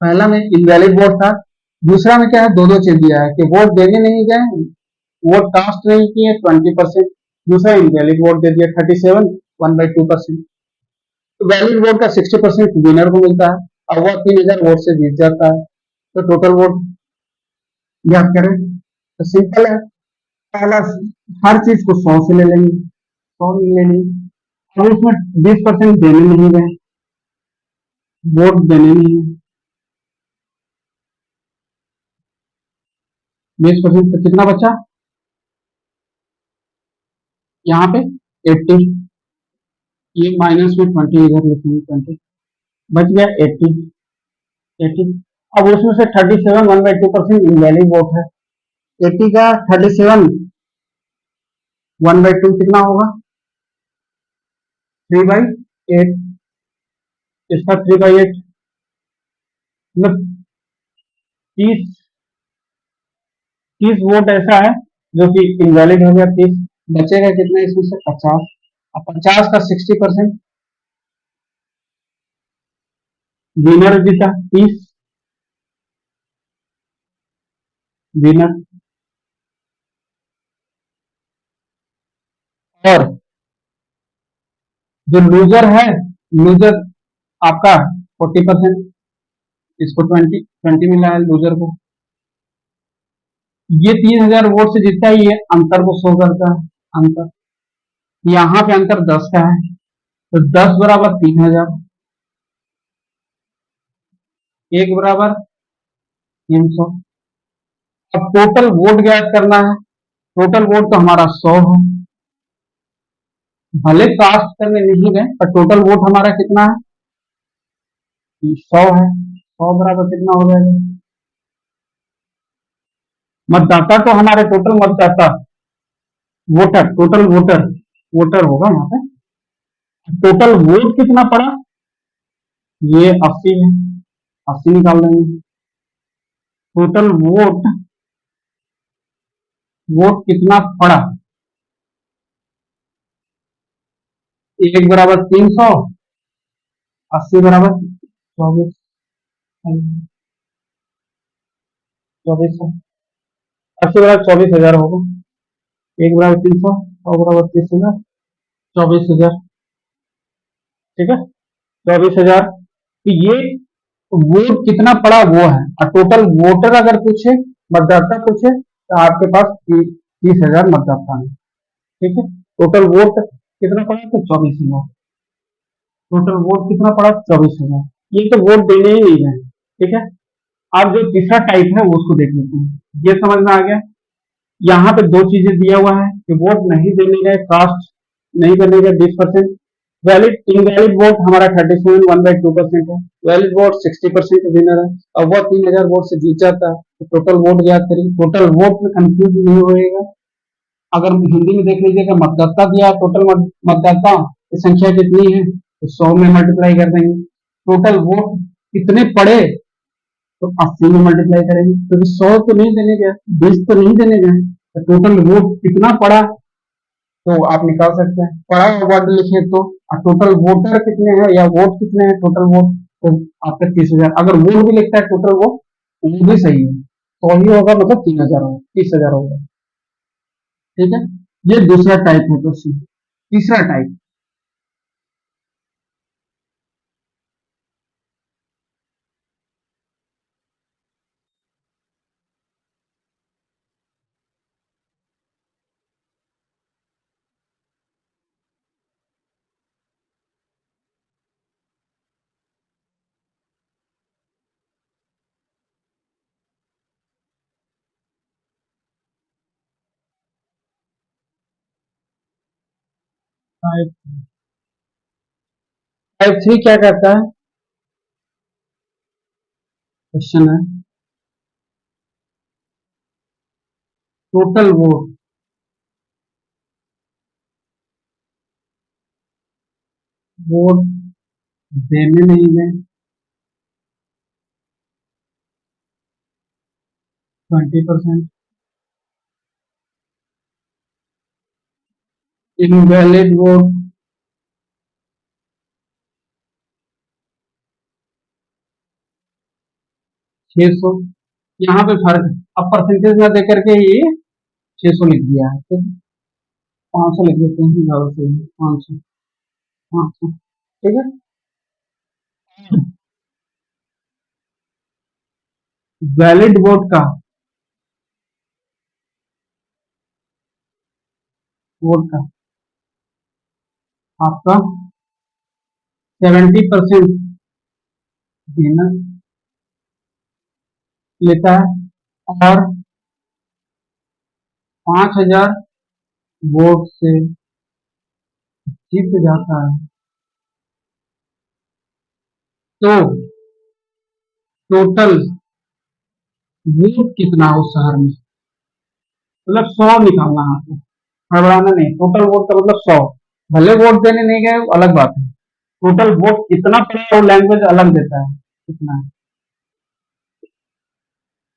पहला में इनवैलिड वोट था, दूसरा में क्या है, दो दो चीज दिया है कि वोट देने नहीं गए, वोट कास्ट नहीं किए 20%, दूसरा इनवैलिड वोट दे दिया 37, 1/2%। तो वैलिड वोट का 60% विनर को मिलता है और वह 3,000 वोट से जीत जाता है। तो टोटल वोट याद करें तो सिंपल है। पहला, हर चीज को 100 से ले लेंगे, 100 ले लेंगे। अब उसमें 20% देने नहीं गए, वोट देने नहीं है, 20% तो कितना बचा यहाँ पे? 80। ये माइनस में 20 इधर लिखेंगे, 20 बच गया 80। 80। अब उसमें से 37, 1/2% इनवैलिड वोट है। 80 का 37 1/2 कितना होगा? 3/8। इसका 3/8 मतलब 30 30 वोट ऐसा है जो कि इनवैलिड हो गया। 30 बचेगा कितना इसमें से? 50। अब 50 का 60% विनर जीता, 30 विनर। और जो लूजर है, लूजर आपका 40%, इसको 20 मिला है लूजर को। ये 3,000 वोट से जीतता है, ये अंतर को शो करता है। अंतर यहाँ पे अंतर 10 का है, तो 10 बराबर 3,000, 1 बराबर 300। अब टोटल वोट ज्ञात करना है। टोटल वोट तो हमारा 100 है, भले कास्ट करने नहीं गए पर टोटल वोट हमारा कितना है? 100 है। 100 बराबर कितना हो जाएगा? मतदाता तो हमारे टोटल मतदाता, वोटर, टोटल वोटर, वोटर होगा यहाँ पे। टोटल वोट कितना पड़ा? ये 80 है, 80 निकाल देंगे। टोटल वोट, वोट कितना पड़ा? 1 बराबर 300, 80 बराबर 24, 2400, 80 बराबर 24,000 होगा। 1 बराबर 300, 100 बराबर 30,000, 24,000, ठीक है। 24,000। तो ये वोट कितना पड़ा वो है। और टोटल वोटर अगर पूछे, मतदाता पूछे, तो आपके पास 30,000 मतदाता है, ठीक है। टोटल वोट कितना पड़ा? तो 24,000। टोटल वोट कितना पड़ा? 24,000। ये तो वोट देने ही नहीं है, ठीक है। अब जो तीसरा टाइप है वो उसको देख लेते हैं। ये समझ में आ गया। यहाँ पे दो चीजें दिया हुआ है कि वोट नहीं देने गए, कास्ट नहीं करने गए 20%। वैलिड, इनवैलिड वोट हमारा 37, 1/2% है। वैलिड वोट 60% विनर है और वह 3,000 वोट से जीत जाता है। तो टोटल वोट ज्ञात करिए। टोटल वोट में कंफ्यूज नहीं होएगा, अगर हिंदी में देख लीजिएगा, मतदाता दिया, टोटल मतदाता की संख्या कितनी है, तो 100 में मल्टीप्लाई कर देंगे। टोटल वोट कितने पड़े, तो 80 में मल्टीप्लाई करेंगे, क्योंकि 100 तो नहीं देने गए, 20 तो नहीं देने गए, तो टोटल वोट कितना पड़ा, तो आप निकाल सकते हैं। पड़ा वर्ड लिखे तो टोटल वोटर कितने हैं या वोट कितने हैं, टोटल वोट, तो आपका 30,000। अगर वोट भी लिखता है टोटल वोट, वो भी सही है, तो ही होगा, मतलब 3,000 होगा, 30,000 होगा। ठीक है, ये दूसरा टाइप है क्वेश्चन। तीसरा टाइप, टाइप टाइप 3 क्या कहता है, क्वेश्चन है टोटल वोट, वोट देने नहीं गए 20%, इनवैलिड वोट 600। यहाँ पे फर्क, अब परसेंटेज में देकर के ये 600 लिख दिया है, ठीक है, 500 लिख देते हैं, ज्यादा सही है, 500, 500, ठीक है। वैलिड वोट का, वोट का आपका 70% देना लेता है, और 5,000 वोट से जीत जाता है, तो टोटल वोट कितना हो शहर में, मतलब 100 निकालना है आपको, हड़बड़ाना नहीं, टोटल वोट का मतलब 100। भले वोट देने नहीं गए, अलग बात है, टोटल वोट कितना पड़ा, और लैंग्वेज अलग देता है कितना है।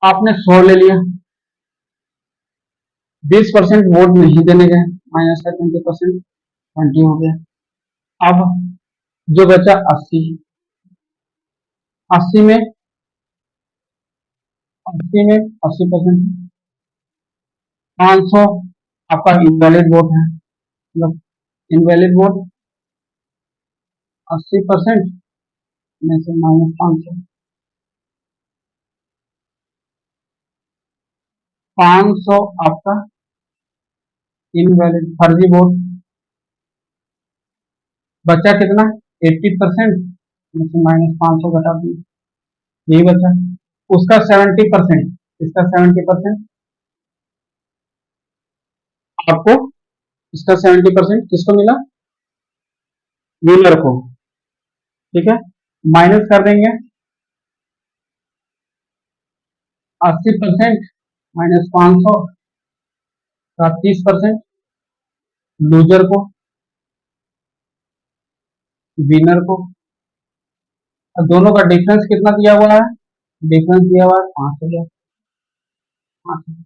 आपने 100 ले लिया, 20% वोट नहीं देने गए, माइनस का 20%, 20 हो गया। अब जो बचा 80, 80 में 80 में 80%, 500 आपका इनवैलिड वोट है, मतलब इनवैलिड वोट 80% में से माइनस 500, 500 आपका इनवैलिड फर्जी वोट, बचा कितना, 80% में से माइनस 500 घटा दिए, यही बचा। उसका 70%, इसका 70% आपको, इसका 70% किसको मिला, विनर को, ठीक है। माइनस कर देंगे 80% माइनस 500 का 30% लूजर को, विनर को, और दोनों का डिफरेंस कितना दिया हुआ है, डिफरेंस दिया हुआ है 5,000, 5,000,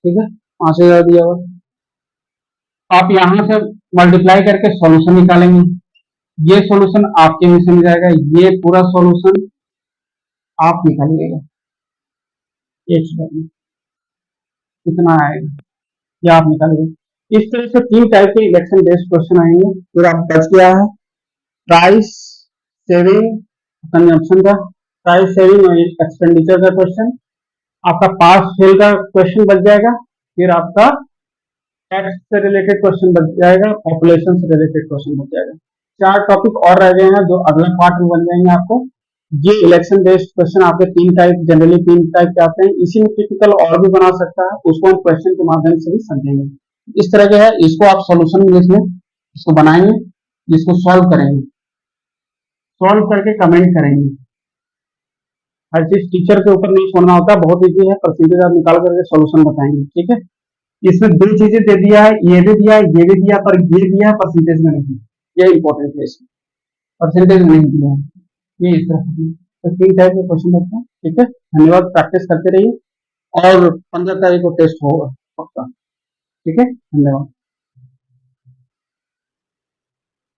ठीक है, 5,000 दिया हुआ है। आप यहां से मल्टीप्लाई करके सॉल्यूशन निकालेंगे, ये सॉल्यूशन आपके हिस्से में जाएगा, ये पूरा सॉल्यूशन आप निकालिएगा, एक स्टेप में कितना आएगा, ये आप निकालिएगा। इस तरह से 3 टाइप के इलेक्शन बेस्ड क्वेश्चन आएंगे। फिर आप बच गया है प्राइस सेविंग कंजम्पशन का, प्राइस सेविंग और एक्सपेंडिचर का क्वेश्चन, आपका पास फेल का क्वेश्चन बच जाएगा, फिर आपका टैक्स से रिलेटेड क्वेश्चन बच जाएगा, पॉपुलेशन से रिलेटेड क्वेश्चन बच जाएगा। 4 टॉपिक और रह गए हैं जो अगला पार्ट में बन जाएंगे आपको। ये इलेक्शन बेस्ड क्वेश्चन आपके 3 टाइप, जनरली 3 टाइप के आते हैं, इसी में टिपिकल और भी बना सकता है, उसको हम क्वेश्चन के माध्यम से भी समझेंगे। इस तरह के है, इसको आप सोल्यूशन में इसमें इसको बनाएंगे, इसको सॉल्व करेंगे, सॉल्व करके कमेंट करेंगे। हर चीज टीचर के ऊपर नहीं छोड़ना होता, बहुत इजी है, परसेंटेज आप निकाल करके सोल्यूशन बताएंगे, ठीक है। इसमें दो चीजें दे दिया है, ये भी दिया है, ये भी दिया, पर ये दिया है परसेंटेज में नहीं। ये इंपॉर्टेंट है, इसमें परसेंटेज में नहीं दिया है। ये इस तरह से तो 3 टाइप के क्वेश्चन होते हैं। ठीक है, धन्यवाद, प्रैक्टिस करते रहिए और 15 तारीख को टेस्ट होगा पक्का। ठीक है, धन्यवाद।